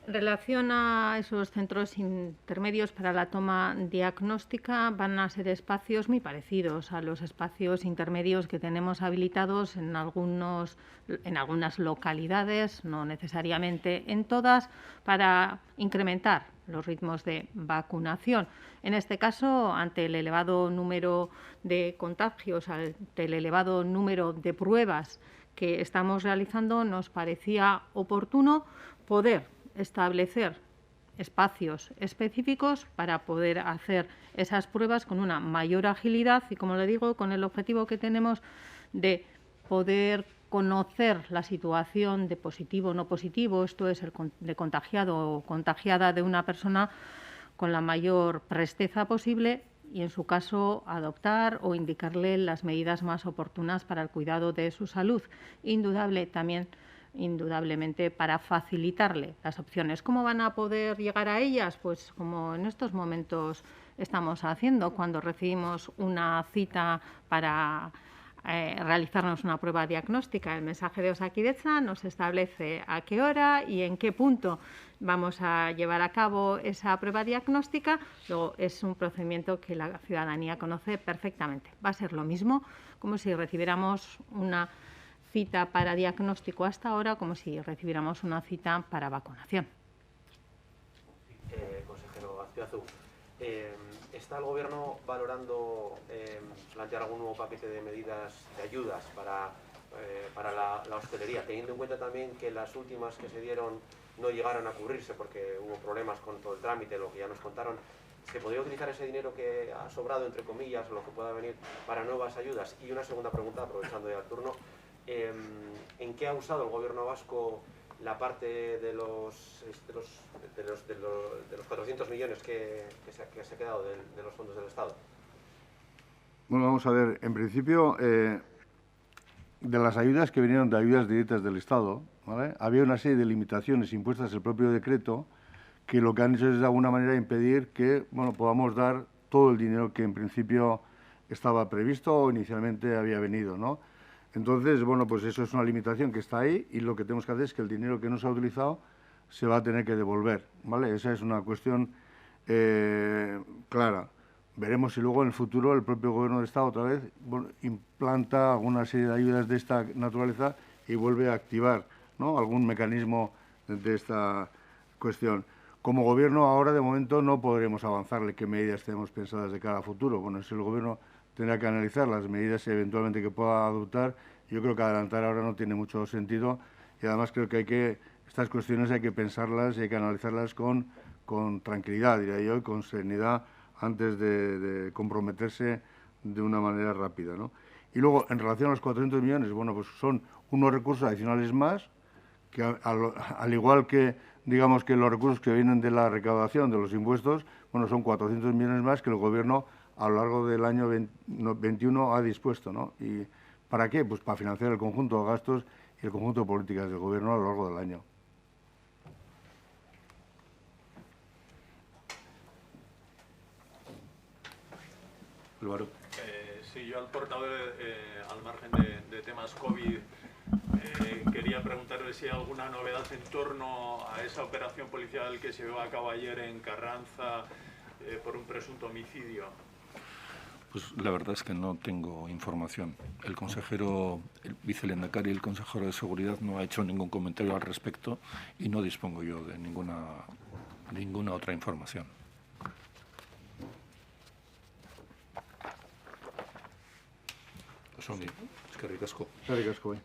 En relación a esos centros intermedios para la toma diagnóstica, van a ser espacios muy parecidos a los espacios intermedios que tenemos habilitados en algunas localidades, no necesariamente en todas, para incrementar los ritmos de vacunación. En este caso, ante el elevado número de contagios, ante el elevado número de pruebas que estamos realizando, nos parecía oportuno poder establecer espacios específicos para poder hacer esas pruebas con una mayor agilidad y, como le digo, con el objetivo que tenemos de poder conocer la situación de positivo o no positivo, esto es, el de contagiado o contagiada de una persona con la mayor presteza posible y, en su caso, adoptar o indicarle las medidas más oportunas para el cuidado de su salud. Indudablemente para facilitarle las opciones. ¿Cómo van a poder llegar a ellas? Pues como en estos momentos estamos haciendo, cuando recibimos una cita para realizarnos una prueba diagnóstica. El mensaje de Osakidetza nos establece a qué hora y en qué punto vamos a llevar a cabo esa prueba diagnóstica. Luego es un procedimiento que la ciudadanía conoce perfectamente. Va a ser lo mismo como si recibiéramos una cita para diagnóstico hasta ahora, como si recibiéramos una cita para vacunación. Consejero Azpiazu, ¿está el Gobierno valorando plantear algún nuevo paquete de medidas de ayudas para la hostelería, teniendo en cuenta también que las últimas que se dieron no llegaron a cubrirse porque hubo problemas con todo el trámite, lo que ya nos contaron? ¿Se podría utilizar ese dinero que ha sobrado, entre comillas, o lo que pueda venir para nuevas ayudas? Y una segunda pregunta, aprovechando ya el turno. ¿En qué ha usado el Gobierno vasco la parte de los 400 millones que se ha quedado de los fondos del Estado? Bueno, vamos a ver. En principio, de las ayudas que vinieron de ayudas directas del Estado, ¿vale?, había una serie de limitaciones impuestas en el propio decreto que lo que han hecho es, de alguna manera, impedir que podamos dar todo el dinero que en principio estaba previsto o inicialmente había venido, ¿no? Entonces, pues eso es una limitación que está ahí y lo que tenemos que hacer es que el dinero que no se ha utilizado se va a tener que devolver, ¿vale? Esa es una cuestión clara. Veremos si luego en el futuro el propio Gobierno de Estado otra vez implanta alguna serie de ayudas de esta naturaleza y vuelve a activar, ¿no?, algún mecanismo de esta cuestión. Como Gobierno ahora, de momento, no podremos avanzarle qué medidas tenemos pensadas de cara a futuro. Bueno, si el Gobierno tendrá que analizar las medidas eventualmente que pueda adoptar. Yo creo que adelantar ahora no tiene mucho sentido y además creo que estas cuestiones hay que pensarlas y hay que analizarlas con tranquilidad, diría yo, y con serenidad antes de comprometerse de una manera rápida, ¿no? Y luego, en relación a los 400 millones, pues son unos recursos adicionales más que, al igual que, digamos, que los recursos que vienen de la recaudación de los impuestos, son 400 millones más que el Gobierno a lo largo del año 21 ha dispuesto, ¿no? ¿Y para qué? Pues para financiar el conjunto de gastos y el conjunto de políticas del Gobierno a lo largo del año. Álvaro. Sí, yo al portavoz, al margen de temas COVID, quería preguntarle si hay alguna novedad en torno a esa operación policial que se llevó a cabo ayer en Carranza por un presunto homicidio. Pues la verdad es que no tengo información. El consejero, el vicelehendakari y el consejero de Seguridad no ha hecho ningún comentario al respecto y no dispongo yo de ninguna otra información. Eskerrik asko. Eskerrik asko.